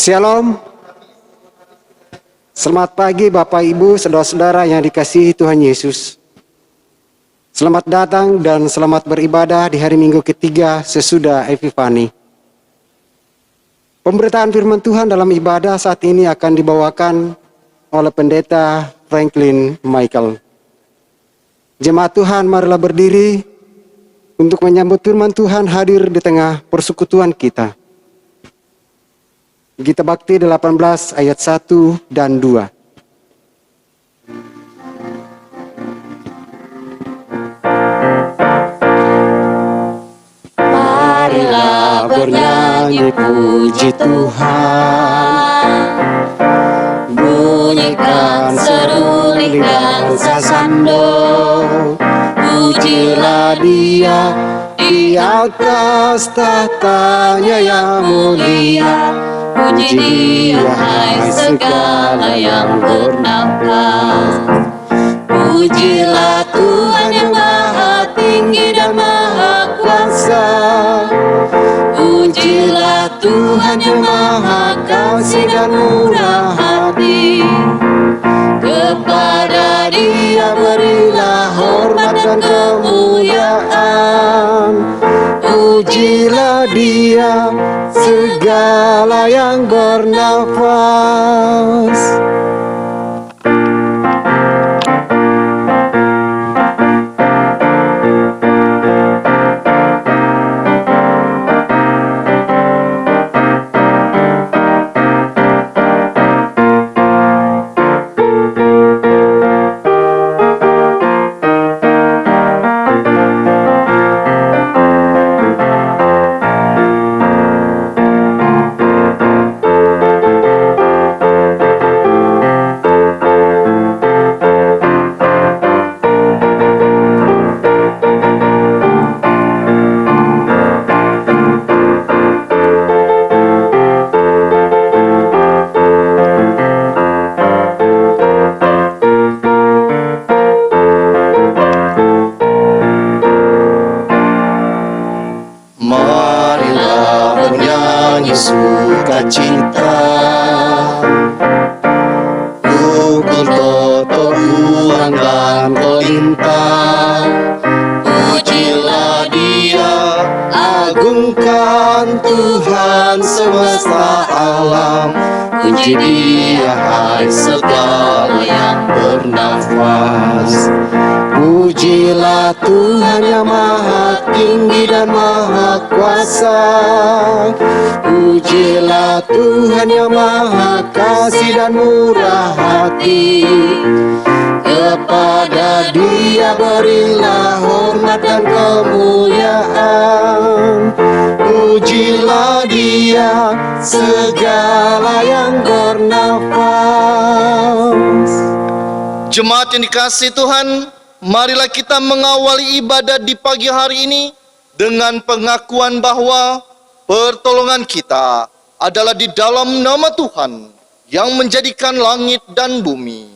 Shalom. Selamat pagi Bapak Ibu, saudara-saudara yang dikasihi Tuhan Yesus. Selamat datang dan selamat beribadah di hari Minggu ketiga sesudah Epifani. Pemberitaan firman Tuhan dalam ibadah saat ini akan dibawakan oleh Pendeta Franklin Michael. Jemaat Tuhan, marilah berdiri untuk menyambut firman Tuhan hadir di tengah persekutuan kita. Gita Bakti 18 ayat 1 dan 2. Marilah bernyanyi puji Tuhan, bunyikan seruling dan sasando. Pujilah Dia di atas tahtanya yang mulia. Puji Dia, hai segala yang bernafas. Pujilah Tuhan yang maha tinggi dan maha kuasa. Pujilah Tuhan yang maha kasih dan murah hati. Kepada Dia berilah hormat dan kemuliaan. Pujilah Dia segala yang bernafas. Marilah bernyanyi sukacita, pukul toto buang dan pelintang. Pujilah Dia, agungkan Tuhan semesta alam. Puji Dia, hai segala yang bernafas. Pujilah Tuhan yang maha tinggi dan maha kuasa. Pujilah Tuhan yang maha kasih dan murah hati. Kepada Dia berilah hormat dan kemuliaan. Pujilah Dia segala yang bernafas. Jemaat yang dikasihi Tuhan, marilah kita mengawali ibadah di pagi hari ini dengan pengakuan bahwa pertolongan kita adalah di dalam nama Tuhan yang menjadikan langit dan bumi.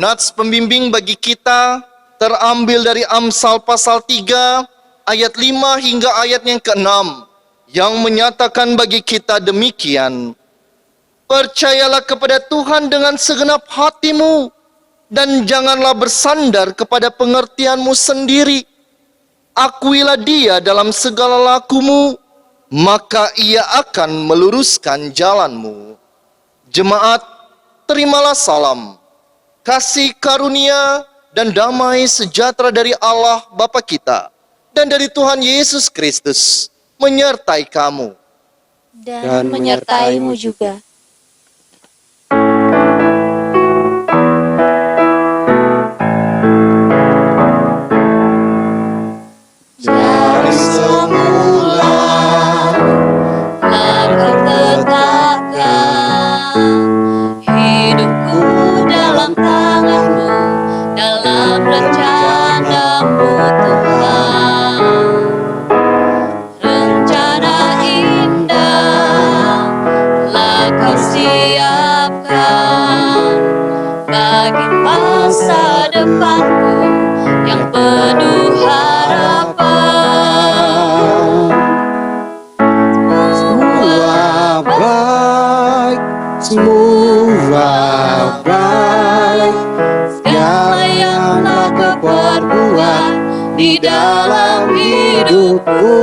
Nats pembimbing bagi kita terambil dari Amsal pasal 3 ayat 5 hingga ayat yang ke-6 yang menyatakan bagi kita demikian: percayalah kepada Tuhan dengan segenap hatimu dan janganlah bersandar kepada pengertianmu sendiri. Akuilah Dia dalam segala lakumu, maka Ia akan meluruskan jalanmu. Jemaat, terimalah salam, kasih karunia dan damai sejahtera dari Allah Bapa kita dan dari Tuhan Yesus Kristus menyertai kamu Dan menyertaimu juga. Dari semula telah Kau tetapkan hidupku dalam tangan-Mu, dalam rencana-Mu Tuhan. Rencana indah telah Kau semua baik, segala yang kau perbuat di dalam hidupku.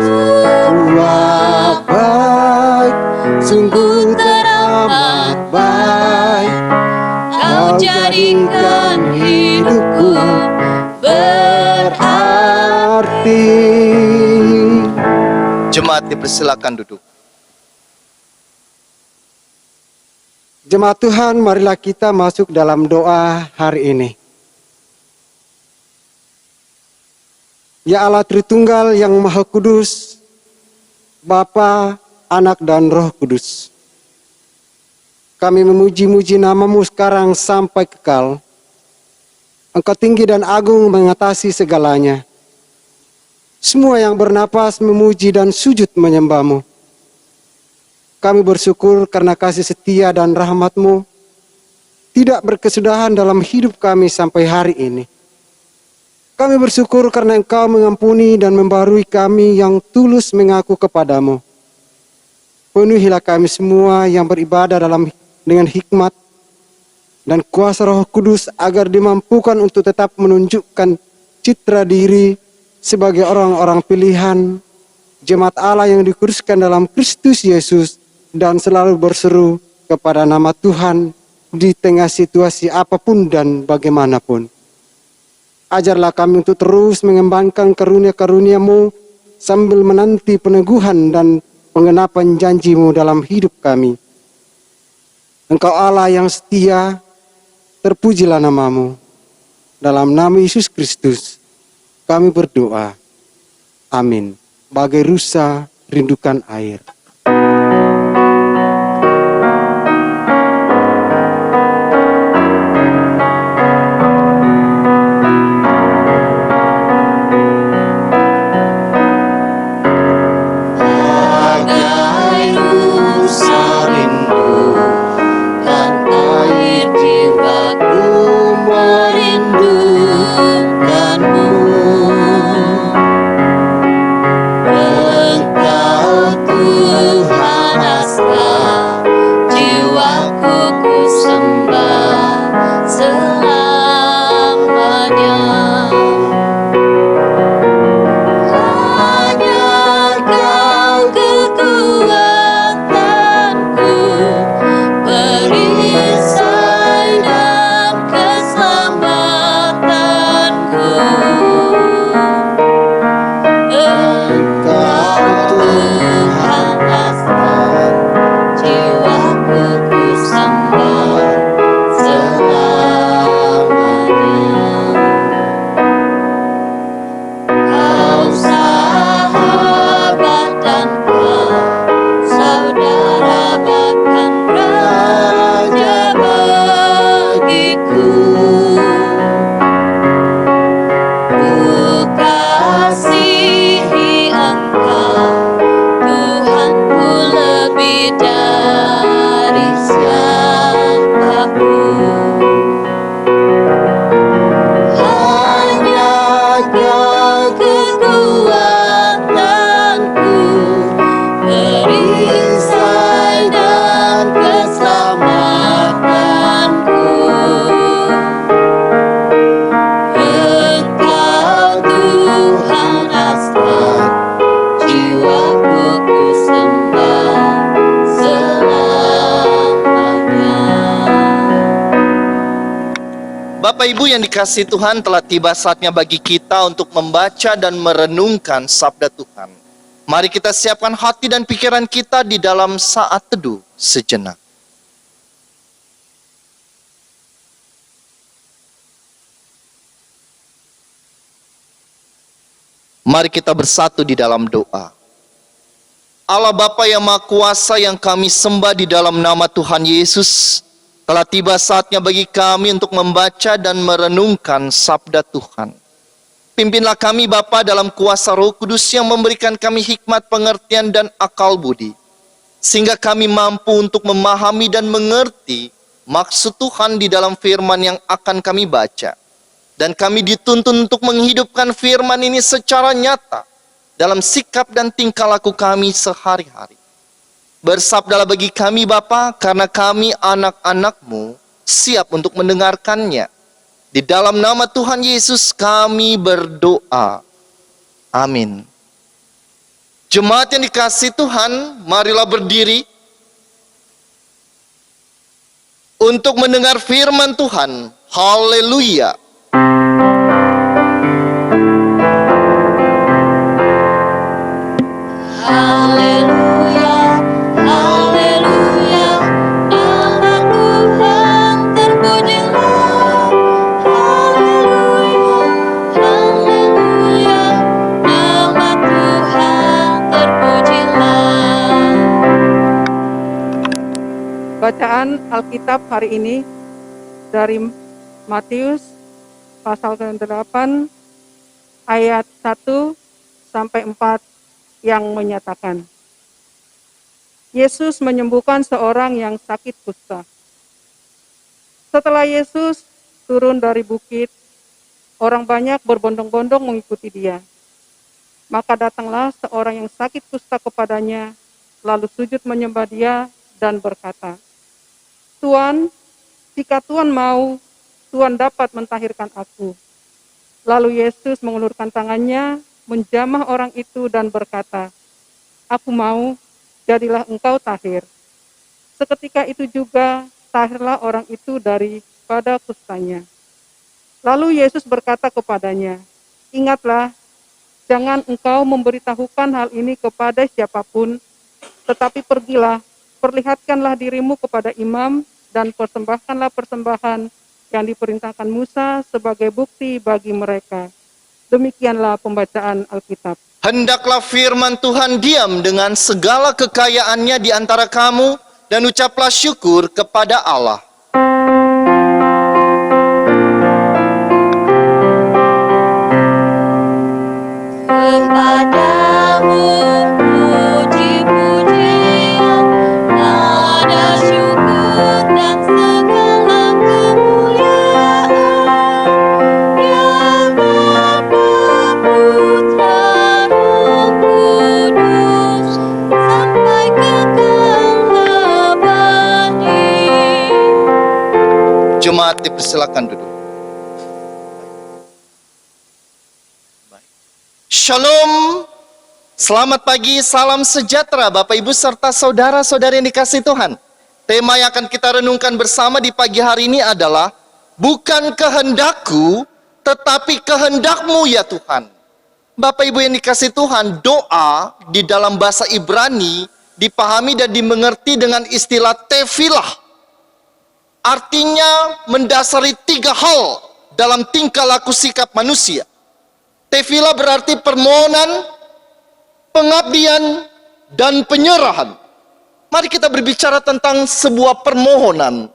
Semua baik, sungguh teramat baik, kau jadikan hidupku berarti. Jemaat dipersilakan duduk. Jemaat Tuhan, marilah kita masuk dalam doa hari ini. Ya Allah Tritunggal yang Maha Kudus, Bapa, Anak, dan Roh Kudus. Kami memuji-muji nama-Mu sekarang sampai kekal. Engkau tinggi dan agung mengatasi segalanya. Semua yang bernapas memuji dan sujud menyembah-Mu. Kami bersyukur karena kasih setia dan rahmat-Mu tidak berkesudahan dalam hidup kami sampai hari ini. Kami bersyukur karena Engkau mengampuni dan membarui kami yang tulus mengaku kepadamu. Penuhilah kami semua yang beribadah dengan hikmat dan kuasa Roh Kudus agar dimampukan untuk tetap menunjukkan citra diri sebagai orang-orang pilihan, jemaat Allah yang dikuduskan dalam Kristus Yesus, dan selalu berseru kepada nama Tuhan di tengah situasi apapun dan bagaimanapun. Ajarlah kami untuk terus mengembangkan karunia-karunia-Mu sambil menanti peneguhan dan penggenapan janji-Mu dalam hidup kami. Engkau Allah yang setia, terpujilah nama-Mu. Dalam nama Yesus Kristus, kami berdoa. Amin. Bagai rusa rindukan air. Bapak Ibu yang dikasihi Tuhan, telah tiba saatnya bagi kita untuk membaca dan merenungkan sabda Tuhan. Mari kita siapkan hati dan pikiran kita di dalam saat teduh sejenak. Mari kita bersatu di dalam doa. Allah Bapa yang Maha Kuasa yang kami sembah di dalam nama Tuhan Yesus, telah tiba saatnya bagi kami untuk membaca dan merenungkan sabda Tuhan. Pimpinlah kami Bapa dalam kuasa Roh Kudus yang memberikan kami hikmat, pengertian, dan akal budi, sehingga kami mampu untuk memahami dan mengerti maksud Tuhan di dalam firman yang akan kami baca. Dan kami dituntun untuk menghidupkan firman ini secara nyata dalam sikap dan tingkah laku kami sehari-hari. Bersabdalah bagi kami Bapa, karena kami anak-anak-Mu siap untuk mendengarkannya. Di dalam nama Tuhan Yesus kami berdoa. Amin. Jemaat yang dikasihi Tuhan, marilah berdiri untuk mendengar firman Tuhan. Haleluya. Haleluya, haleluya, nama Tuhan terpujilah. Haleluya, haleluya, nama Tuhan terpujilah. Bacaan Alkitab hari ini dari Matius pasal ke-8 ayat 1 sampai 4 yang menyatakan, Yesus menyembuhkan seorang yang sakit kusta. Setelah Yesus turun dari bukit, orang banyak berbondong-bondong mengikuti dia. Maka datanglah seorang yang sakit kusta kepadanya, lalu sujud menyembah dia dan berkata, Tuan, jika Tuan mau, Tuan dapat mentahirkan aku. Lalu Yesus mengulurkan tangannya, menjamah orang itu dan berkata, Aku mau, jadilah engkau tahir. Seketika itu juga tahirlah orang itu daripada kustanya. Lalu Yesus berkata kepadanya, Ingatlah, jangan engkau memberitahukan hal ini kepada siapapun, tetapi pergilah, perlihatkanlah dirimu kepada imam, dan persembahkanlah persembahan yang diperintahkan Musa sebagai bukti bagi mereka. Demikianlah pembacaan Alkitab. Hendaklah firman Tuhan diam dengan segala kekayaannya di antara kamu, dan ucaplah syukur kepada Allah. Kepadamu puji-pujian, nada syukur dan segala kemuliaan, ya Bapa, Putra, Roh Kudus, sampai kekal abadi. Jemaat dipersilakan duduk. Shalom, selamat pagi, salam sejahtera Bapak Ibu serta saudara-saudari yang dikasihi Tuhan. Tema yang akan kita renungkan bersama di pagi hari ini adalah bukan kehendakku, tetapi kehendak-Mu ya Tuhan. Bapak Ibu yang dikasihi Tuhan, doa di dalam bahasa Ibrani dipahami dan dimengerti dengan istilah tefilah. Artinya mendasari 3 hal dalam tingkah laku sikap manusia. Tefilah berarti permohonan, pengabdian, dan penyerahan. Mari kita berbicara tentang sebuah permohonan.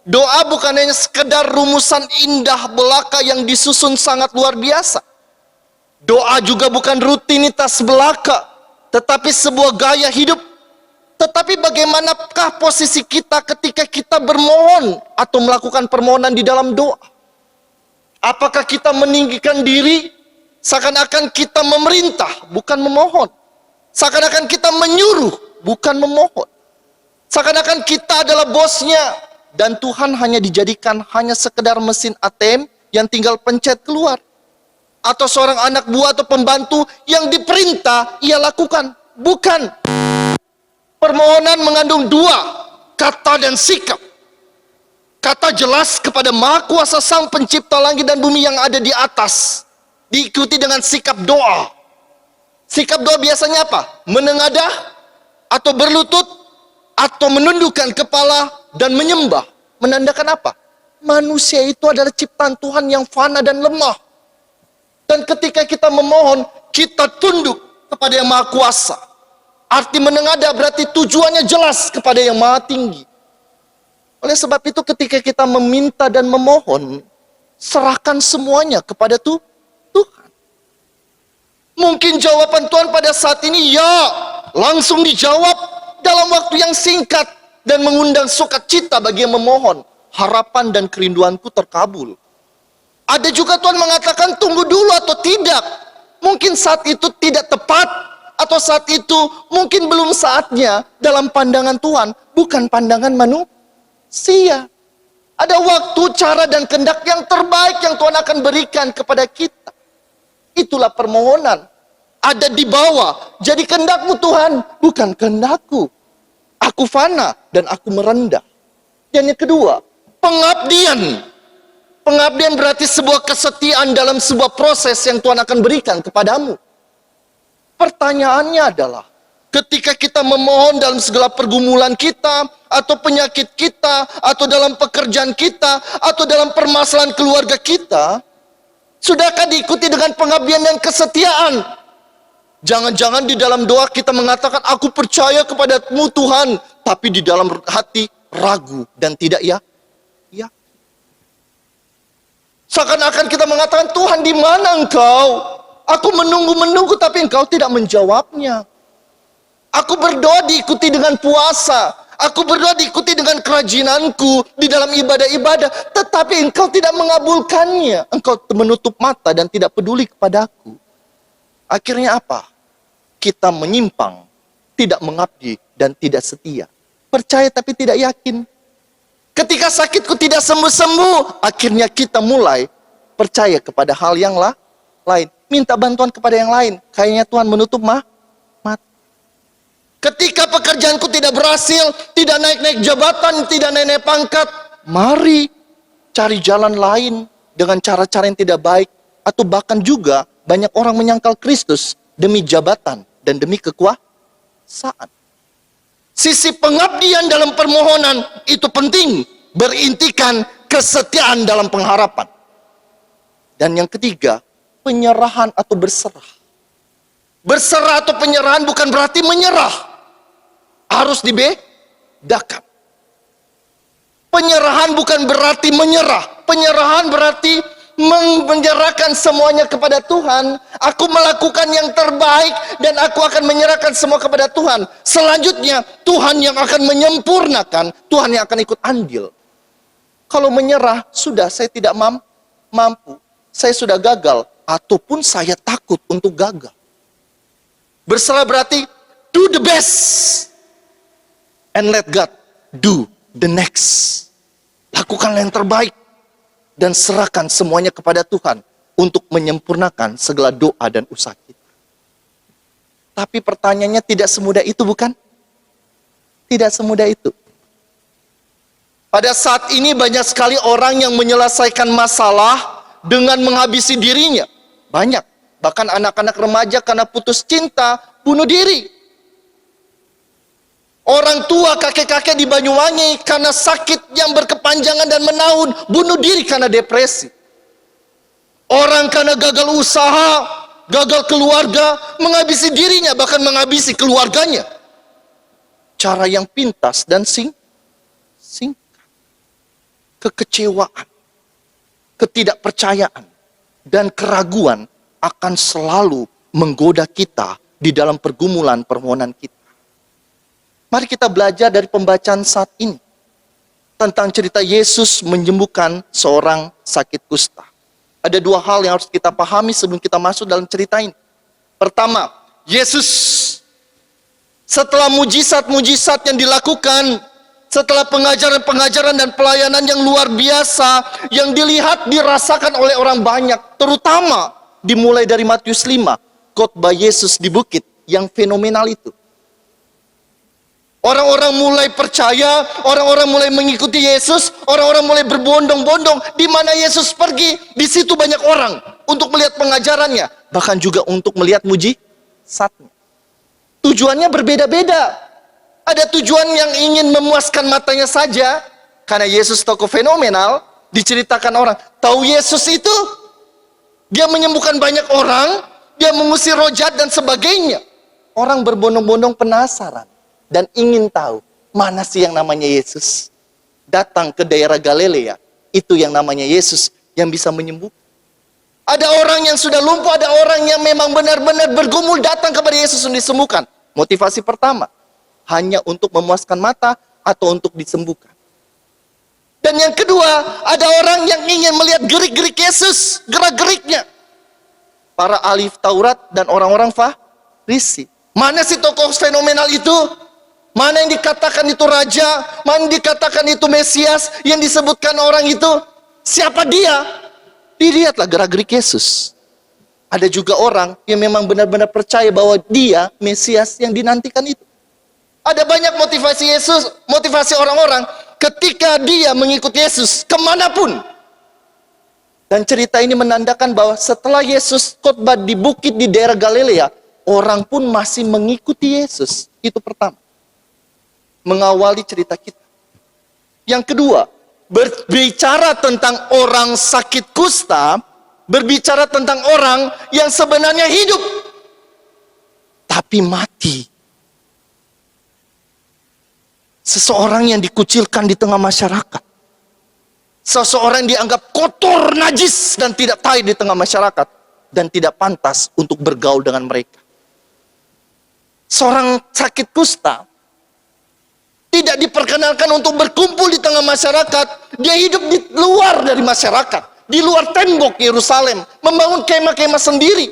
Doa bukan hanya sekedar rumusan indah belaka yang disusun sangat luar biasa. Doa juga bukan rutinitas belaka, tetapi sebuah gaya hidup. Tetapi bagaimanakah posisi kita ketika kita bermohon atau melakukan permohonan di dalam doa? Apakah kita meninggikan diri? Seakan-akan kita memerintah, bukan memohon. Seakan-akan kita menyuruh, bukan memohon. Seakan-akan kita adalah bosnya, dan Tuhan hanya dijadikan hanya sekedar mesin ATM yang tinggal pencet keluar. Atau seorang anak buah atau pembantu yang diperintah, ia lakukan. Bukan. Permohonan mengandung 2, kata dan sikap. Kata jelas kepada Maha Kuasa Sang Pencipta langit dan bumi yang ada di atas. Diikuti dengan sikap doa. Sikap doa biasanya apa? Menengadah, atau berlutut, atau menundukkan kepala dan menyembah. Menandakan apa? Manusia itu adalah ciptaan Tuhan yang fana dan lemah. Dan ketika kita memohon, kita tunduk kepada yang Maha Kuasa. Arti menengadah berarti tujuannya jelas kepada yang Maha Tinggi. Oleh sebab itu ketika kita meminta dan memohon, serahkan semuanya kepada Tuhan. Mungkin jawaban Tuhan pada saat ini ya, langsung dijawab dalam waktu yang singkat dan mengundang sukacita bagi yang memohon. Harapan dan kerinduanku terkabul. Ada juga Tuhan mengatakan tunggu dulu atau tidak. Mungkin saat itu tidak tepat, atau saat itu mungkin belum saatnya dalam pandangan Tuhan, bukan pandangan manusia. Ada waktu, cara, dan kehendak yang terbaik yang Tuhan akan berikan kepada kita. Itulah permohonan. Ada di bawah. Jadi kehendak-Mu Tuhan, bukan kehendakku. Aku fana dan aku merendah. Dan yang kedua, pengabdian. Pengabdian berarti sebuah kesetiaan dalam sebuah proses yang Tuhan akan berikan kepadamu. Pertanyaannya adalah, ketika kita memohon dalam segala pergumulan kita, atau penyakit kita, atau dalam pekerjaan kita, atau dalam permasalahan keluarga kita, sudahkah diikuti dengan pengabdian dan kesetiaan? Jangan-jangan di dalam doa kita mengatakan, aku percaya kepadamu Tuhan, tapi di dalam hati ragu dan tidak ya. Seakan-akan kita mengatakan, Tuhan di mana Engkau? Aku menunggu-menunggu tapi Engkau tidak menjawabnya. Aku berdoa diikuti dengan puasa. Aku berdoa diikuti dengan kerajinanku di dalam ibadah-ibadah. Tetapi Engkau tidak mengabulkannya. Engkau menutup mata dan tidak peduli kepadaku. Akhirnya apa? Kita menyimpang, tidak mengabdi dan tidak setia. Percaya tapi tidak yakin. Ketika sakitku tidak sembuh-sembuh, akhirnya kita mulai percaya kepada hal yang lain. Minta bantuan kepada yang lain. Kayaknya Tuhan menutup mata. Ketika pekerjaanku tidak berhasil, tidak naik-naik jabatan, tidak naik-naik pangkat, mari cari jalan lain dengan cara-cara yang tidak baik. Atau bahkan juga banyak orang menyangkal Kristus demi jabatan dan demi kekuasaan. Sisi pengabdian dalam permohonan itu penting, berintikan kesetiaan dalam pengharapan. Dan yang ketiga, penyerahan atau berserah. Berserah atau penyerahan bukan berarti menyerah. Harus dibedakan. Penyerahan bukan berarti menyerah. Penyerahan berarti menyerahkan semuanya kepada Tuhan. Aku melakukan yang terbaik dan aku akan menyerahkan semua kepada Tuhan. Selanjutnya Tuhan yang akan menyempurnakan, Tuhan yang akan ikut andil. Kalau menyerah, sudah saya tidak mampu, saya sudah gagal, ataupun saya takut untuk gagal. Berserah berarti do the best and let God do the next. Lakukanlah yang terbaik dan serahkan semuanya kepada Tuhan untuk menyempurnakan segala doa dan usaha kita. Tapi pertanyaannya tidak semudah itu, bukan? Tidak semudah itu. Pada saat ini banyak sekali orang yang menyelesaikan masalah dengan menghabisi dirinya. Banyak. Bahkan anak-anak remaja karena putus cinta, bunuh diri. Orang tua, kakek-kakek di Banyuwangi karena sakit yang berkepanjangan dan menahun, bunuh diri karena depresi. Orang karena gagal usaha, gagal keluarga, menghabisi dirinya, bahkan menghabisi keluarganya. Cara yang pintas dan singkat. Kekecewaan, ketidakpercayaan, dan keraguan akan selalu menggoda kita di dalam pergumulan permohonan kita. Mari kita belajar dari pembacaan saat ini tentang cerita Yesus menyembuhkan seorang sakit kusta. Ada dua hal yang harus kita pahami sebelum kita masuk dalam cerita ini. Pertama, Yesus setelah mujizat-mujizat yang dilakukan, setelah pengajaran-pengajaran dan pelayanan yang luar biasa yang dilihat, dirasakan oleh orang banyak, terutama dimulai dari Matius 5, khotbah Yesus di bukit yang fenomenal itu. Orang-orang mulai percaya, orang-orang mulai mengikuti Yesus, orang-orang mulai berbondong-bondong. Di mana Yesus pergi, di situ banyak orang untuk melihat pengajarannya, bahkan juga untuk melihat mujizatnya. Tujuannya berbeda-beda. Ada tujuan yang ingin memuaskan matanya saja, karena Yesus tokoh fenomenal, diceritakan orang. Tahu Yesus itu, dia menyembuhkan banyak orang, dia mengusir roh jahat dan sebagainya. Orang berbondong-bondong penasaran dan ingin tahu, mana sih yang namanya Yesus? Datang ke daerah Galilea, itu yang namanya Yesus yang bisa menyembuhkan. Ada orang yang sudah lumpuh, ada orang yang memang benar-benar bergumul datang kepada Yesus untuk disembuhkan. Motivasi pertama, hanya untuk memuaskan mata atau untuk disembuhkan. Dan yang kedua, ada orang yang ingin melihat gerik-gerik Yesus, gerak-geriknya. Para ahli Taurat dan orang-orang Farisi. Mana si tokoh fenomenal itu? Mana yang dikatakan itu raja? Mana yang dikatakan itu Mesias? Yang disebutkan orang itu? Siapa dia? Dilihatlah gerak-gerik Yesus. Ada juga orang yang memang benar-benar percaya bahwa dia Mesias yang dinantikan itu. Ada banyak motivasi Yesus, motivasi orang-orang ketika dia mengikuti Yesus kemanapun. Dan cerita ini menandakan bahwa setelah Yesus khotbah di bukit di daerah Galilea, orang pun masih mengikuti Yesus. Itu pertama. Mengawali cerita kita. Yang kedua, berbicara tentang orang sakit kusta, berbicara tentang orang yang sebenarnya hidup, tapi mati. Seseorang yang dikucilkan di tengah masyarakat. Seseorang yang dianggap kotor, najis, dan tidak tahu di tengah masyarakat. Dan tidak pantas untuk bergaul dengan mereka. Seorang sakit kusta tidak diperkenalkan untuk berkumpul di tengah masyarakat. Dia hidup di luar dari masyarakat, di luar tembok Yerusalem, membangun kemah-kemah sendiri.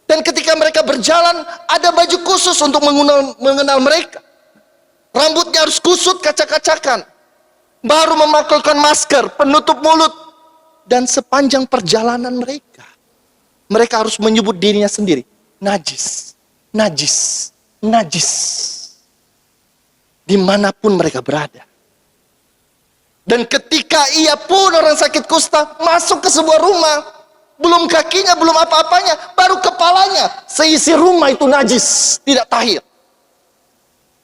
Dan ketika mereka berjalan, ada baju khusus untuk mengenal mereka. Rambutnya harus kusut kacak-kacakan, baru memakai masker penutup mulut. Dan sepanjang perjalanan mereka, mereka harus menyebut dirinya sendiri, najis, najis, najis. Dimanapun mereka berada. Dan ketika ia pun orang sakit kusta masuk ke sebuah rumah, belum kakinya, belum apa-apanya, baru kepalanya, seisi rumah itu najis, tidak tahir.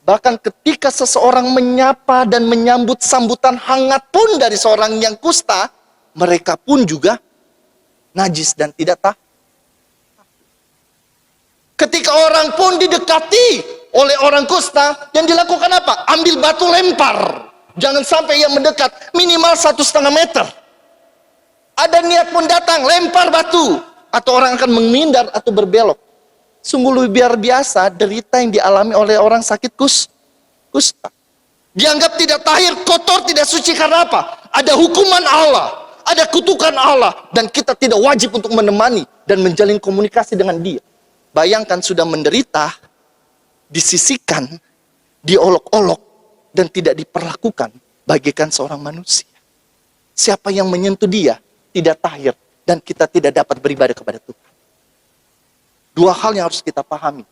Bahkan ketika seseorang menyapa dan menyambut sambutan hangat pun dari seorang yang kusta, mereka pun juga najis dan tidak tahir. Ketika orang pun didekati oleh orang kusta, yang dilakukan apa? Ambil batu lempar. Jangan sampai ia mendekat, minimal 1,5 meter. Ada niat pun datang, lempar batu. Atau orang akan menghindar atau berbelok. Sungguh luar biasa derita yang dialami oleh orang sakit kusta. Dianggap tidak tahir, kotor, tidak suci karena apa? Ada hukuman Allah, ada kutukan Allah. Dan kita tidak wajib untuk menemani dan menjalin komunikasi dengan dia. Bayangkan sudah menderita, disisikan, diolok-olok, dan tidak diperlakukan bagaikan seorang manusia. Siapa yang menyentuh dia tidak tahir, dan kita tidak dapat beribadah kepada Tuhan. Dua hal yang harus kita pahami.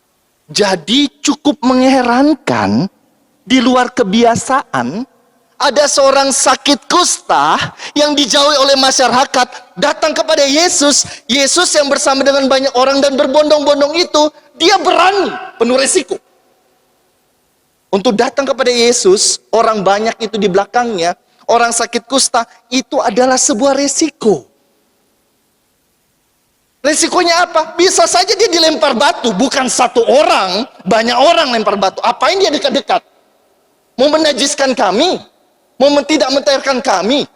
Jadi cukup mengherankan, di luar kebiasaan, ada seorang sakit kusta yang dijauhi oleh masyarakat, datang kepada Yesus. Yesus yang bersama dengan banyak orang dan berbondong-bondong itu, dia berani, penuh resiko. Untuk datang kepada Yesus, orang banyak itu di belakangnya, orang sakit kusta, itu adalah sebuah resiko. Resikonya apa? Bisa saja dia dilempar batu, bukan satu orang, banyak orang lempar batu. Apain dia dekat-dekat? Mau menajiskan kami? Mau tidak mentahirkan kami?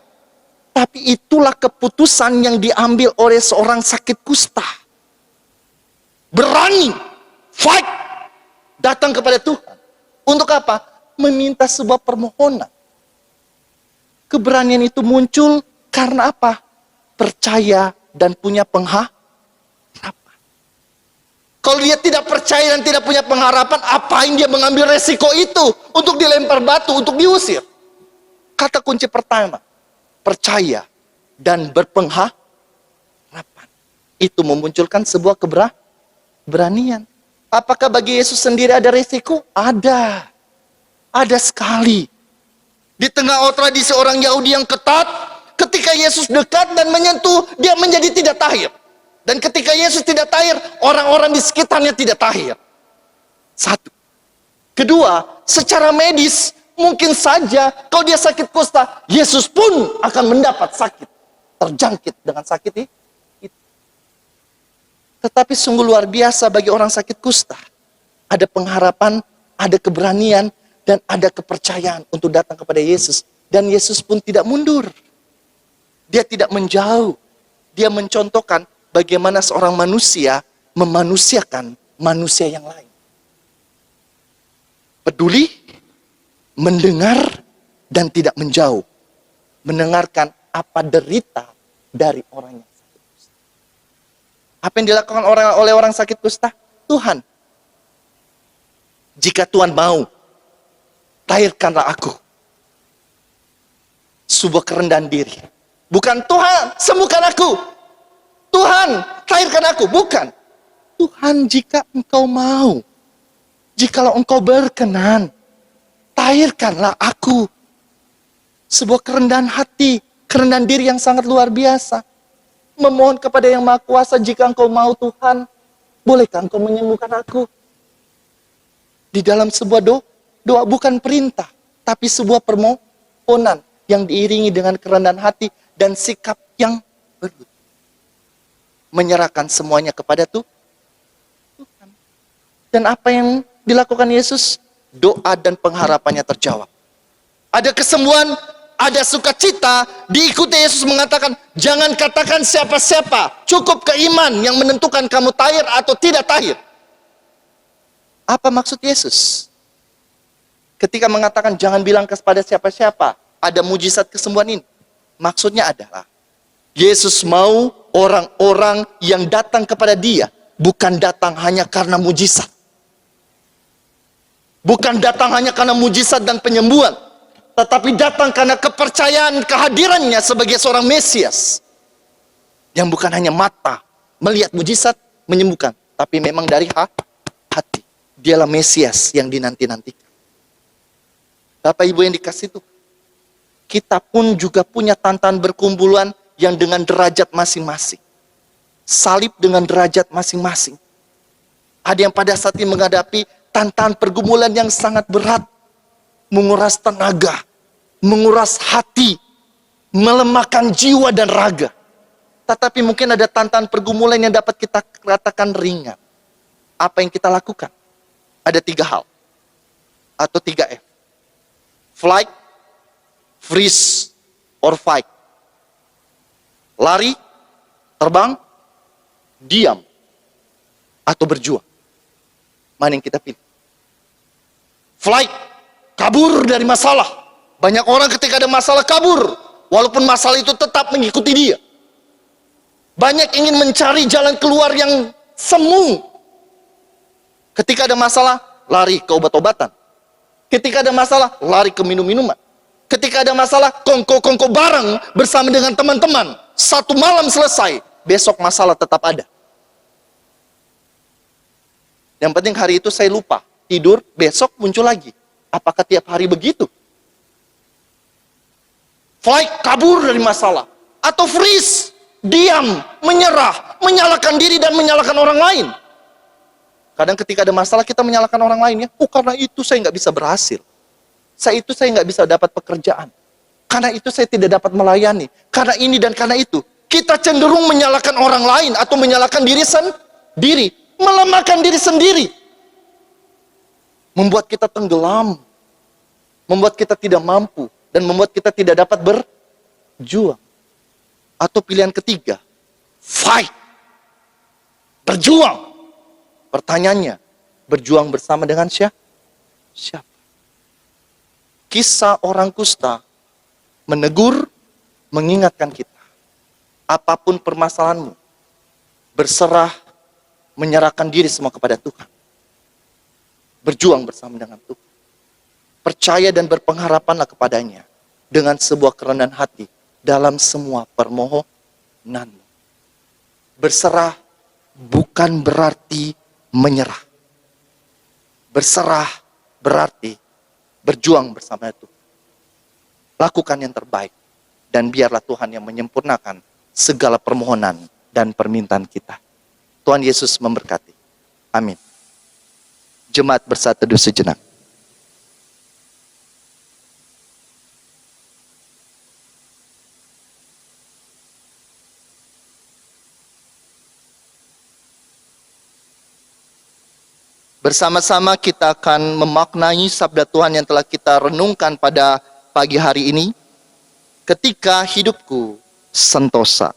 Tapi itulah keputusan yang diambil oleh seorang sakit kusta. Berani, fight, datang kepada Tuhan. Untuk apa? Meminta sebuah permohonan. Keberanian itu muncul karena apa? Percaya dan punya pengharapan. Kalau dia tidak percaya dan tidak punya pengharapan, apain dia mengambil resiko itu untuk dilempar batu, untuk diusir? Kata kunci pertama, percaya dan berpengharapan. Itu memunculkan sebuah keberanian. Apakah bagi Yesus sendiri ada resiko? Ada. Ada sekali. Di tengah tradisi orang Yahudi yang ketat, ketika Yesus dekat dan menyentuh, dia menjadi tidak tahir. Dan ketika Yesus tidak tahir, orang-orang di sekitarnya tidak tahir. Satu. Kedua, secara medis, mungkin saja kalau dia sakit kusta, Yesus pun akan mendapat sakit. Terjangkit dengan sakit itu. Tetapi sungguh luar biasa bagi orang sakit kusta. Ada pengharapan, ada keberanian, dan ada kepercayaan untuk datang kepada Yesus. Dan Yesus pun tidak mundur. Dia tidak menjauh. Dia mencontohkan bagaimana seorang manusia memanusiakan manusia yang lain. Peduli, mendengar, dan tidak menjauh. Mendengarkan apa derita dari orang yang sakit kusta. Apa yang dilakukan oleh orang sakit kusta? Tuhan, Jika Tuhan mau, lahirkanlah aku. Sebuah kerendahan diri. Bukan Tuhan, sembuhkan aku. Tuhan, lahirkan aku. Bukan. Tuhan, jika engkau mau, jikalau engkau berkenan, lahirkanlah aku. Sebuah kerendahan hati, kerendahan diri yang sangat luar biasa. Memohon kepada Yang Maha Kuasa, jika engkau mau Tuhan, bolehkah engkau menyembuhkan aku? Di dalam sebuah doa bukan perintah, tapi sebuah permohonan yang diiringi dengan kerendahan hati dan sikap yang berlutut. Menyerahkan semuanya kepada Tuhan. Dan apa yang dilakukan Yesus? Doa dan pengharapannya terjawab. Ada kesembuhan, ada sukacita, diikuti Yesus mengatakan, jangan katakan siapa-siapa, cukup keiman yang menentukan kamu tahir atau tidak tahir. Apa maksud Yesus? Ketika mengatakan jangan bilang kepada siapa-siapa, ada mujizat kesembuhan ini. Maksudnya adalah, Yesus mau orang-orang yang datang kepada dia, bukan datang hanya karena mujizat. Bukan datang hanya karena mujizat dan penyembuhan, tetapi datang karena kepercayaan kehadirannya sebagai seorang Mesias. Yang bukan hanya mata melihat mujizat menyembuhkan, tapi memang dari hati. Dialah Mesias yang dinanti-nantikan. Bapak Ibu yang dikasih Tuhan, kita pun juga punya tantangan berkumpulan yang dengan derajat masing-masing. Salib dengan derajat masing-masing. Ada yang pada saat ini menghadapi tantangan pergumulan yang sangat berat. Menguras tenaga, menguras hati, melemahkan jiwa dan raga. Tetapi mungkin ada tantangan pergumulan yang dapat kita katakan ringan. Apa yang kita lakukan? Ada 3 hal. Atau 3 F. Flight, freeze, or fight. Lari, terbang, diam, atau berjuang. Mana yang kita pilih? Flight, kabur dari masalah. Banyak orang ketika ada masalah kabur, walaupun masalah itu tetap mengikuti dia. Banyak ingin mencari jalan keluar yang semu. Ketika ada masalah, lari ke obat-obatan. Ketika ada masalah, lari ke minum-minuman. Ketika ada masalah, kongko-kongko bareng bersama dengan teman-teman. 1 malam selesai, besok masalah tetap ada. Yang penting hari itu saya lupa, tidur, besok muncul lagi. Apakah tiap hari begitu? Flight, kabur dari masalah. Atau freeze, diam, menyerah, menyalahkan diri dan menyalahkan orang lain. Kadang ketika ada masalah kita menyalahkan orang lain ya. Karena itu saya nggak bisa berhasil. Saya nggak bisa dapat pekerjaan. Karena itu saya tidak dapat melayani. Karena ini dan karena itu. Kita cenderung menyalahkan orang lain atau menyalahkan diri sendiri. Melemahkan diri sendiri. Membuat kita tenggelam. Membuat kita tidak mampu. Dan membuat kita tidak dapat berjuang. Atau pilihan ketiga. Fight. Berjuang. Pertanyaannya, berjuang bersama dengan siapa? Kisah orang kusta menegur, mengingatkan kita. Apapun permasalahanmu, berserah, menyerahkan diri semua kepada Tuhan. Berjuang bersama dengan Tuhan. Percaya dan berpengharapanlah kepadanya dengan sebuah kerendahan hati dalam semua permohonanmu. Berserah bukan berarti menyerah. Berserah berarti berjuang bersama Tuhan. Lakukan yang terbaik. Dan biarlah Tuhan yang menyempurnakan segala permohonan dan permintaan kita. Tuhan Yesus memberkati. Amin. Jemaat bersatu teduh sejenak. Bersama-sama kita akan memaknai sabda Tuhan yang telah kita renungkan pada pagi hari ini. Ketika hidupku sentosa.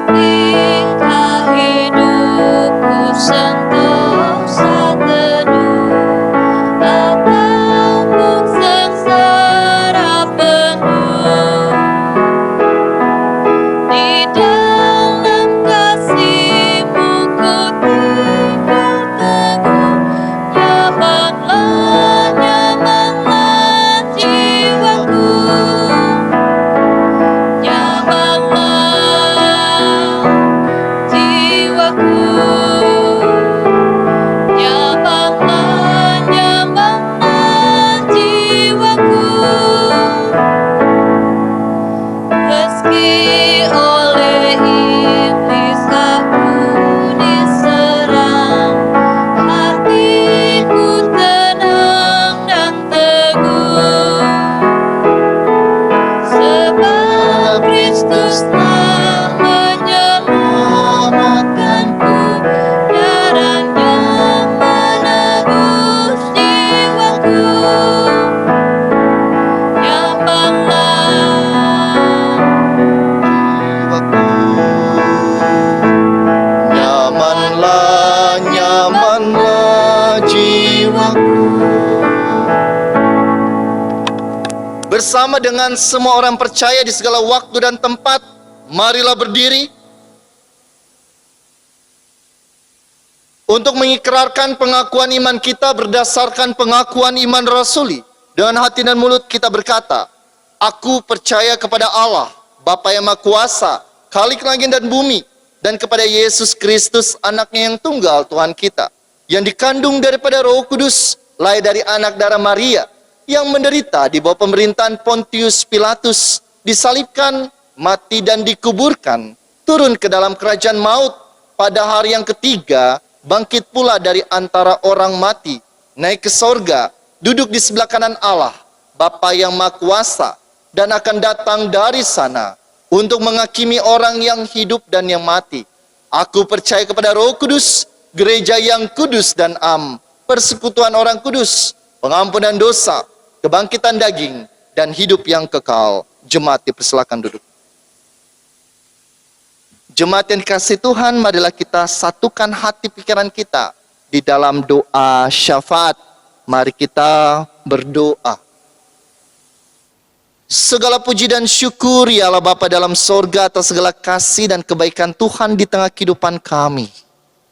Ketika hidupku sentosa teduh ataupun sengsara penuh, dalam kasih-Mu ku tinggal teguh. Nyamanlah, nyamanlah jiwaku. Nyamanlah jiwaku. Nyamanlah, nyamanlah jiwaku. Meski oleh iblis aku diserang, hatiku tenang dan teguh. Sebab Kristus telah menyelamatkanku, darahnya menebus jiwaku. Nyamanlah, nyamanlah jiwaku. Bersama dengan semua orang percaya di segala waktu dan tempat, marilah berdiri untuk mengikrarkan pengakuan iman kita berdasarkan pengakuan iman rasuli. Dengan hati dan mulut kita berkata, aku percaya kepada Allah, Bapa yang Maha Kuasa, Khalik langit dan bumi, dan kepada Yesus Kristus, anaknya yang tunggal, Tuhan kita, yang dikandung daripada Roh Kudus, lahir dari anak darah Maria, yang menderita di bawah pemerintahan Pontius Pilatus, disalibkan, mati dan dikuburkan, turun ke dalam kerajaan maut, pada hari yang ketiga, bangkit pula dari antara orang mati, naik ke sorga, duduk di sebelah kanan Allah, Bapa yang Maha Kuasa, dan akan datang dari sana untuk menghakimi orang yang hidup dan yang mati. Aku percaya kepada Roh Kudus, gereja yang kudus dan am, persekutuan orang kudus, pengampunan dosa, kebangkitan daging, dan hidup yang kekal. Jemaat dipersilakan duduk. Jemaat yang dikasihi Tuhan, marilah kita satukan hati pikiran kita di dalam doa syafaat. Mari kita berdoa. Segala puji dan syukur ya Allah Bapa dalam sorga atas segala kasih dan kebaikan Tuhan di tengah kehidupan kami.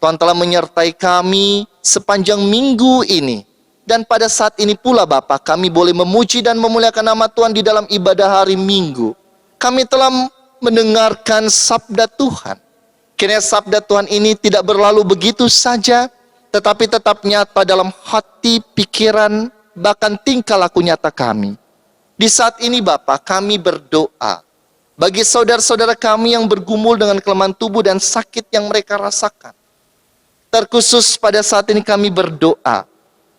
Tuhan telah menyertai kami sepanjang minggu ini. Dan pada saat ini pula Bapa, kami boleh memuji dan memuliakan nama Tuhan di dalam ibadah hari Minggu. Kami telah mendengarkan sabda Tuhan. Kiranya sabda Tuhan ini tidak berlalu begitu saja, tetapi tetap nyata dalam hati, pikiran, bahkan tingkah laku nyata kami. Di saat ini Bapa, kami berdoa bagi saudara-saudara kami yang bergumul dengan kelemahan tubuh dan sakit yang mereka rasakan. Terkhusus pada saat ini kami berdoa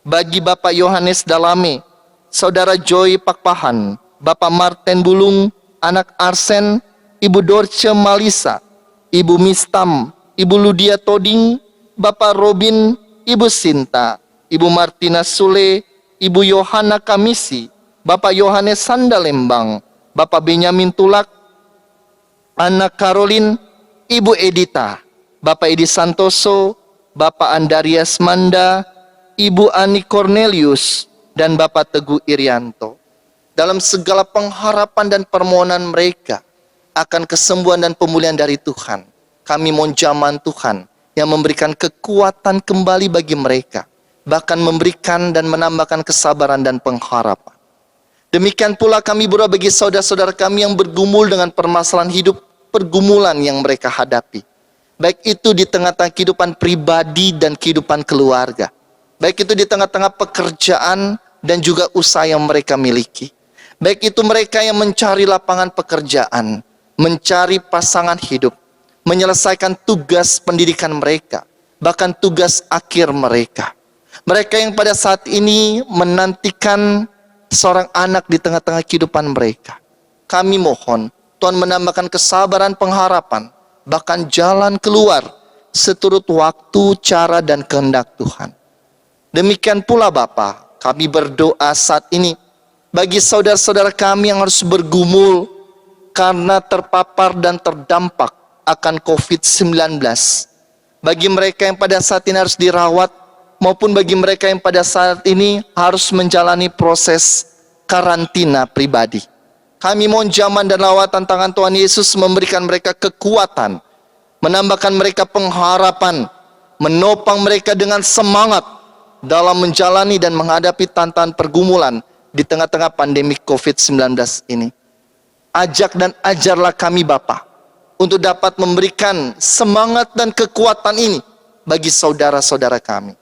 bagi Bapak Yohanes Dalame, Saudara Joy Pakpahan, Bapak Martin Bulung, anak Arsen, Ibu Dorce Malisa, Ibu Mistam, Ibu Ludia Toding, Bapak Robin, Ibu Sinta, Ibu Martina Sule, Ibu Yohana Kamisi, Bapak Yohanes Sandalembang, Bapak Benyamin Tulak, anak Karolin, Ibu Edita, Bapak Edi Santoso, Bapak Andarias Manda, Ibu Ani Cornelius, dan Bapak Teguh Irianto. Dalam segala pengharapan dan permohonan mereka akan kesembuhan dan pemulihan dari Tuhan, kami mohon jaman Tuhan yang memberikan kekuatan kembali bagi mereka, bahkan memberikan dan menambahkan kesabaran dan pengharapan. Demikian pula kami berdoa bagi saudara-saudara kami yang bergumul dengan permasalahan hidup, pergumulan yang mereka hadapi. Baik itu di tengah-tengah kehidupan pribadi dan kehidupan keluarga. Baik itu di tengah-tengah pekerjaan dan juga usaha yang mereka miliki. Baik itu mereka yang mencari lapangan pekerjaan, mencari pasangan hidup, menyelesaikan tugas pendidikan mereka, bahkan tugas akhir mereka. Mereka yang pada saat ini menantikan seorang anak di tengah-tengah kehidupan mereka. Kami mohon Tuhan menambahkan kesabaran, pengharapan, bahkan jalan keluar seturut waktu, cara, dan kehendak Tuhan. Demikian pula Bapa, kami berdoa saat ini bagi saudara-saudara kami yang harus bergumul karena terpapar dan terdampak akan COVID-19. Bagi mereka yang pada saat ini harus dirawat, maupun bagi mereka yang pada saat ini harus menjalani proses karantina pribadi. Kami mohon zaman dan lawatan tangan Tuhan Yesus memberikan mereka kekuatan, menambahkan mereka pengharapan, menopang mereka dengan semangat dalam menjalani dan menghadapi tantangan pergumulan di tengah-tengah pandemi COVID-19 ini. Ajak dan ajarlah kami Bapa untuk dapat memberikan semangat dan kekuatan ini bagi saudara-saudara kami.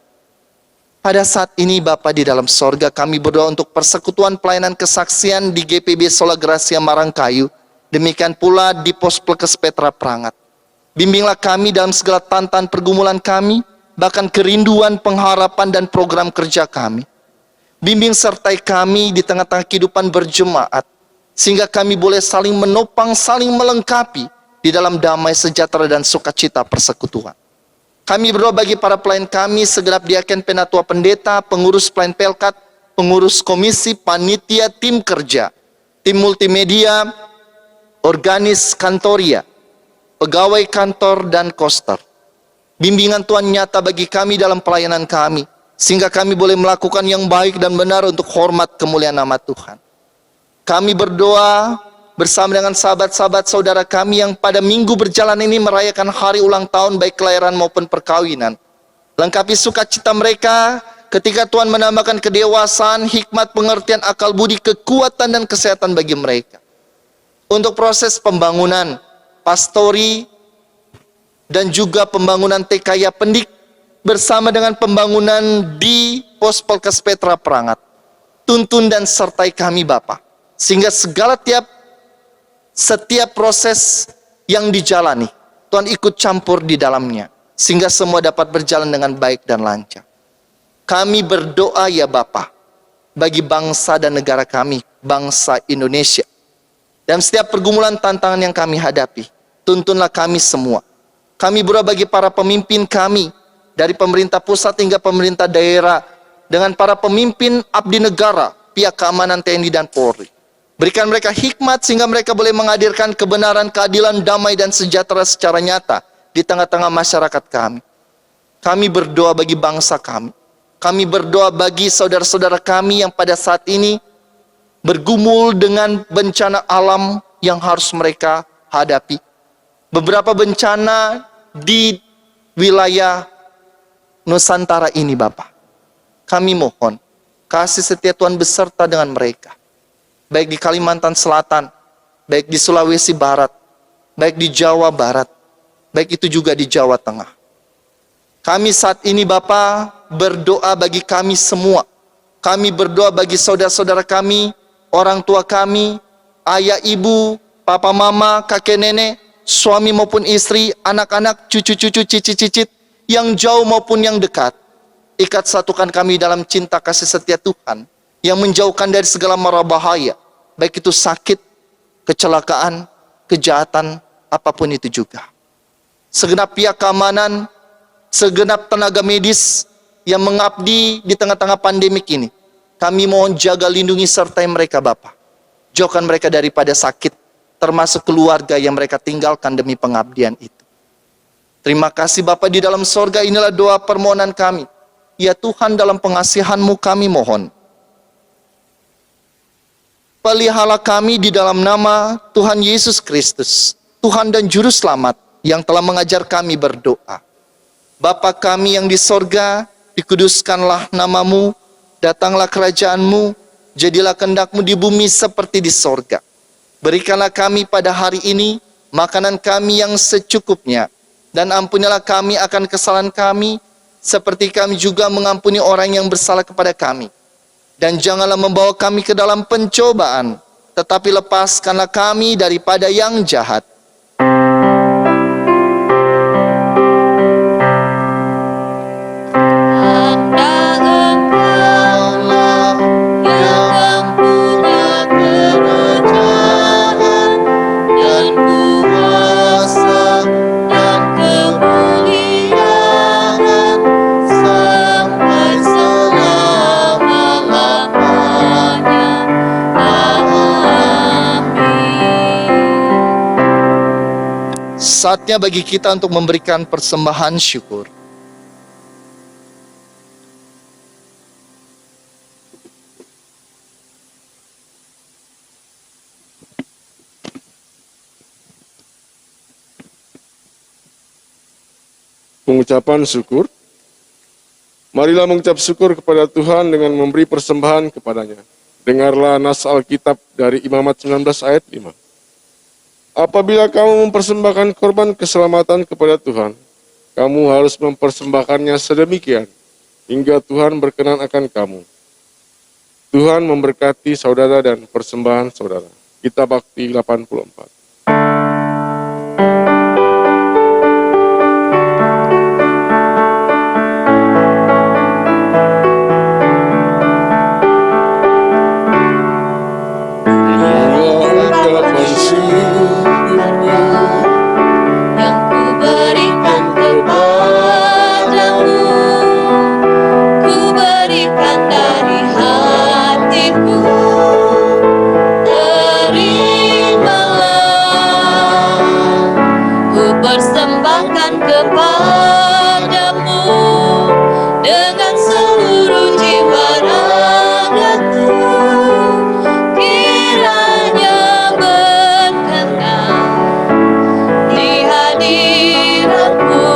Pada saat ini Bapa di dalam sorga, kami berdoa untuk persekutuan pelayanan kesaksian di GPB Sola Gracia Marangkayu. Demikian pula di Pos Plekes Petra Prangat. Bimbinglah kami dalam segala tantangan pergumulan kami, bahkan kerinduan, pengharapan dan program kerja kami. Bimbing sertai kami di tengah-tengah kehidupan berjemaat, sehingga kami boleh saling menopang, saling melengkapi di dalam damai sejahtera dan sukacita persekutuan. Kami berdoa bagi para pelayan kami, segenap diaken, penatua pendeta, pengurus pelayan pelkat, pengurus komisi, panitia, tim kerja, tim multimedia, organis kantoria, pegawai kantor dan koster. Bimbingan Tuhan nyata bagi kami dalam pelayanan kami, sehingga kami boleh melakukan yang baik dan benar untuk hormat kemuliaan nama Tuhan. Kami berdoa bersama dengan sahabat-sahabat saudara kami yang pada minggu berjalan ini merayakan hari ulang tahun baik kelahiran maupun perkawinan. Lengkapi sukacita mereka ketika Tuhan menambahkan kedewasaan, hikmat, pengertian, akal budi, kekuatan dan kesehatan bagi mereka. Untuk proses pembangunan pastori dan juga pembangunan TK Pendik bersama dengan pembangunan di Pos Plekes Petra Prangat. Tuntun dan sertai kami Bapa, sehingga setiap proses yang dijalani, Tuhan ikut campur di dalamnya, sehingga semua dapat berjalan dengan baik dan lancar. Kami berdoa ya Bapa, bagi bangsa dan negara kami, bangsa Indonesia. Dan setiap pergumulan tantangan yang kami hadapi, tuntunlah kami semua. Kami berdoa bagi para pemimpin kami, dari pemerintah pusat hingga pemerintah daerah, dengan para pemimpin abdi negara, pihak keamanan TNI dan Polri. Berikan mereka hikmat sehingga mereka boleh menghadirkan kebenaran, keadilan, damai dan sejahtera secara nyata di tengah-tengah masyarakat kami. Kami berdoa bagi bangsa kami. Kami berdoa bagi saudara-saudara kami yang pada saat ini bergumul dengan bencana alam yang harus mereka hadapi. Beberapa bencana di wilayah Nusantara ini Bapak. Kami mohon kasih setia Tuhan beserta dengan mereka. Baik di Kalimantan Selatan, baik di Sulawesi Barat, baik di Jawa Barat, baik itu juga di Jawa Tengah. Kami saat ini Bapa berdoa bagi kami semua. Kami berdoa bagi saudara-saudara kami, orang tua kami, ayah ibu, papa mama, kakek nenek, suami maupun istri, anak-anak, cucu-cucu, cicit-cicit, yang jauh maupun yang dekat. Ikat satukan kami dalam cinta kasih setia Tuhan, yang menjauhkan dari segala mara bahaya, baik itu sakit, kecelakaan, kejahatan, apapun itu juga. Segenap pihak keamanan, segenap tenaga medis yang mengabdi di tengah-tengah pandemik ini, kami mohon jaga, lindungi, sertai mereka Bapa. Jauhkan mereka daripada sakit, termasuk keluarga yang mereka tinggalkan demi pengabdian itu. Terima kasih Bapa di dalam sorga, inilah doa permohonan kami. Ya Tuhan, dalam pengasihan-Mu kami mohon, pelihara kami di dalam nama Tuhan Yesus Kristus, Tuhan dan Juru Selamat yang telah mengajar kami berdoa. Bapa kami yang di sorga, dikuduskanlah nama-Mu, datanglah kerajaan-Mu, jadilah kehendak-Mu di bumi seperti di sorga. Berikanlah kami pada hari ini makanan kami yang secukupnya, dan ampunilah kami akan kesalahan kami, seperti kami juga mengampuni orang yang bersalah kepada kami. Dan janganlah membawa kami ke dalam pencobaan, tetapi lepaskanlah kami daripada yang jahat. Saatnya bagi kita untuk memberikan persembahan syukur. pengucapan syukur. Marilah mengucap syukur kepada Tuhan dengan memberi persembahan kepadanya. Dengarlah nas Alkitab dari Imamat 19 ayat 5. Apabila kamu mempersembahkan korban keselamatan kepada Tuhan, kamu harus mempersembahkannya sedemikian hingga Tuhan berkenan akan kamu. Tuhan memberkati saudara dan persembahan saudara. Kita Bakti 84. yang kuberikan kepadamu, kuberikan dari hatiku. Terimalah, ku persembahkan kepadamu dengan seluruh jiwa ragaku. Kiranya berkenan di hadiratmu.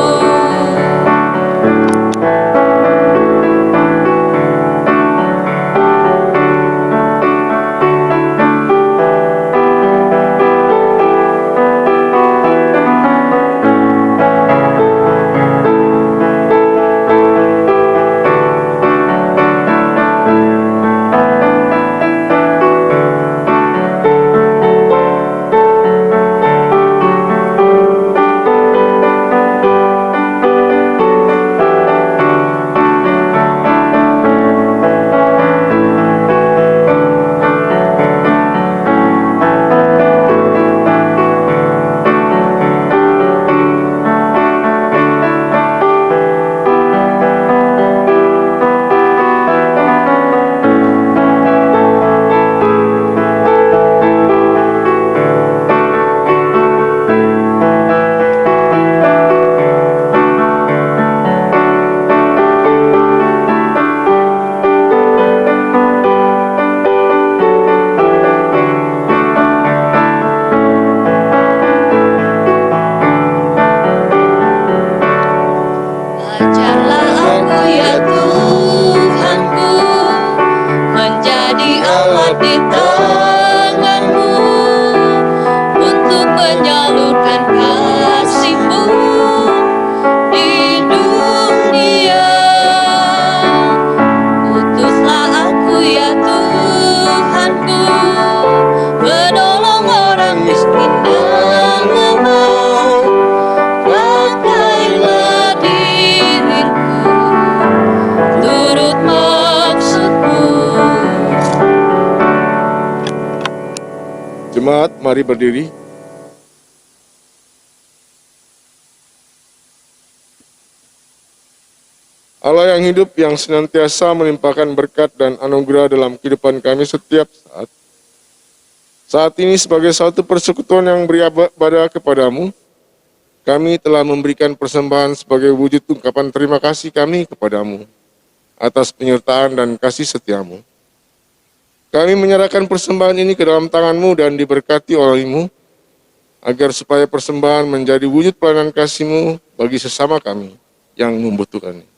Ajarlah aku ya Tuhanku, menjadi alat di tangan-Mu untuk menyalurkan kasih-Mu di dunia. Utuslah aku ya Tuhanku, menolong orang miskin dan lemah. Pakailah diriku turut maksud-Mu. Jemaat, mari berdiri. Allah yang hidup, yang senantiasa melimpahkan berkat dan anugerah dalam kehidupan kami setiap saat. Saat ini sebagai satu persekutuan yang beribadah kepadamu, kami telah memberikan persembahan sebagai wujud ungkapan terima kasih kami kepadamu atas penyertaan dan kasih setiamu. Kami menyerahkan persembahan ini ke dalam tangan-Mu dan diberkati oleh-Mu, agar supaya persembahan menjadi wujud pelayanan kasih-Mu bagi sesama kami yang membutuhkannya.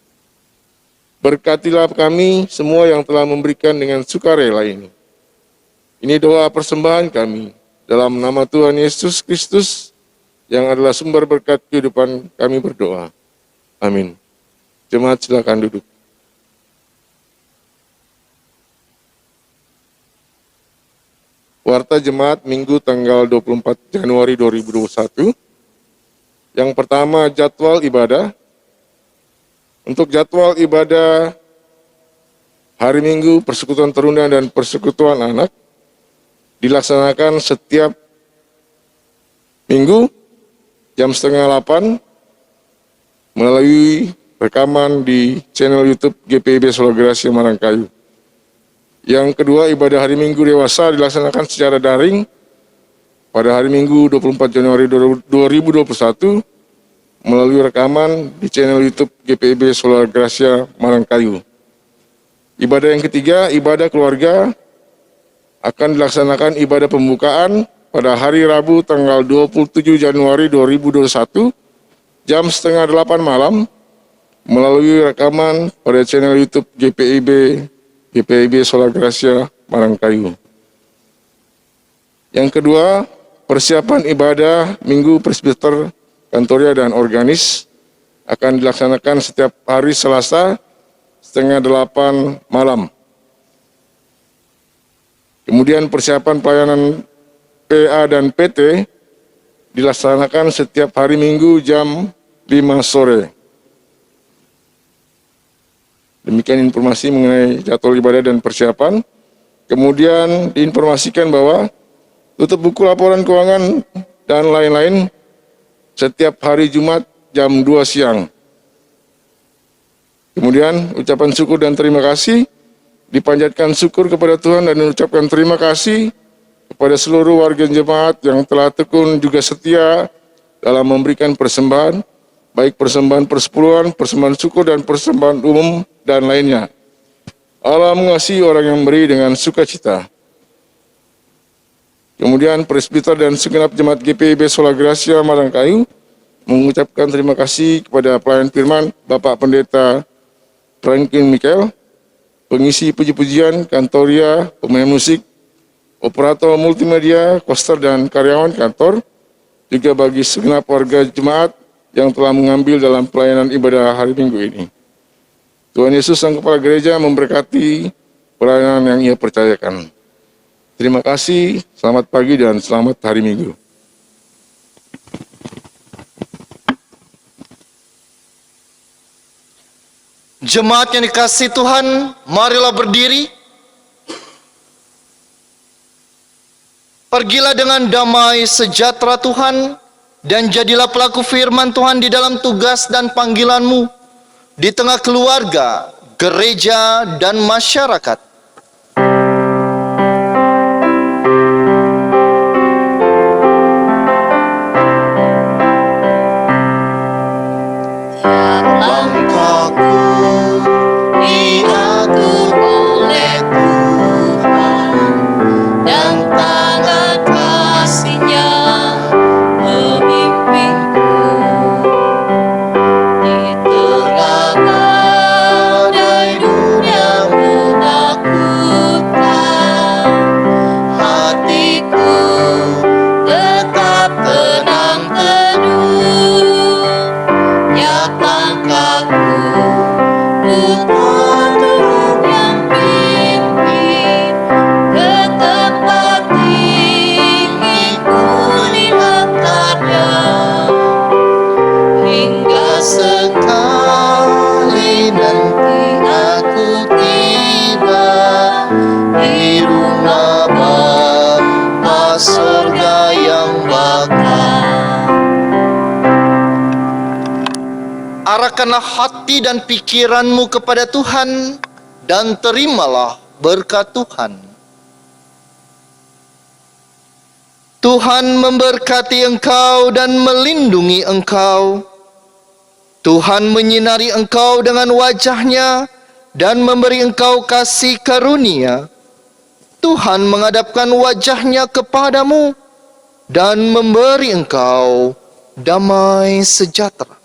Berkatilah kami semua yang telah memberikan dengan sukarela ini. Ini doa persembahan kami dalam nama Tuhan Yesus Kristus, yang adalah sumber berkat kehidupan, kami berdoa. Amin. Jemaat silakan duduk. Warta Jemaat Minggu tanggal 24 Januari 2021. Yang pertama, jadwal ibadah. Untuk jadwal ibadah hari Minggu, Persekutuan Teruna dan Persekutuan Anak dilaksanakan setiap Minggu jam 7:30 melalui rekaman di channel YouTube GPIB Solo Gracia Marangkayu. Yang kedua, ibadah hari Minggu dewasa dilaksanakan secara daring pada hari Minggu 24 Januari 2021 melalui rekaman di channel YouTube GPIB Solo Gracia Marangkayu. Ibadah yang ketiga, ibadah keluarga, akan dilaksanakan ibadah pembukaan pada hari Rabu tanggal 27 Januari 2021 jam 7:30 malam melalui rekaman pada channel YouTube GPIB Sola Gracia Marangkayu. Yang kedua, persiapan ibadah Minggu Presbiter, Kantoria, dan Organis akan dilaksanakan setiap hari Selasa 7:30 malam. Kemudian persiapan pelayanan PA dan PT dilaksanakan setiap hari Minggu jam 5 sore. Demikian informasi mengenai jadwal ibadah dan persiapan. Kemudian diinformasikan bahwa tutup buku laporan keuangan dan lain-lain setiap hari Jumat jam 2 siang. Kemudian ucapan syukur dan terima kasih, dipanjatkan syukur kepada Tuhan dan mengucapkan terima kasih kepada seluruh warga jemaat yang telah tekun juga setia dalam memberikan persembahan, baik persembahan persepuluhan, persembahan syukur, dan persembahan umum, dan lainnya. Allah mengasihi orang yang memberi dengan sukacita. Kemudian presbiter dan segenap jemaat GPIB Sola Gracia Marangkayu mengucapkan terima kasih kepada pelayan firman Bapak Pendeta Franklin Michael, pengisi puji-pujian, Kantoria, pemain musik, operator multimedia, koster, dan karyawan kantor, juga bagi segenap warga jemaat yang telah mengambil dalam pelayanan ibadah hari Minggu ini. Tuhan Yesus Sang Kepala Gereja memberkati pelayanan yang Ia percayakan. Terima kasih, selamat pagi dan selamat hari Minggu. Jemaat yang dikasihi Tuhan, marilah berdiri. Pergilah dengan damai sejahtera Tuhan, dan jadilah pelaku firman Tuhan di dalam tugas dan panggilanmu, di tengah keluarga, gereja, dan masyarakat. Langkahku diatur oleh Tuhan, dan tangan kasih-Nya memimpinku. Di tengah badai dunia menakutkan, hatiku tetap tenang teduh. Ya langkahku, Tuhan turun yang pimpin ke tempat tinggi, ku lihat-Nya, hingga sekali nanti aku tiba di rumah Bapa surga yang bakal. Arahkanlah hati dan pikiranmu kepada Tuhan, dan terimalah berkat Tuhan. Tuhan memberkati engkau dan melindungi engkau. Tuhan menyinari engkau dengan wajah-Nya dan memberi engkau kasih karunia. Tuhan menghadapkan wajah-Nya kepadamu dan memberi engkau damai sejahtera.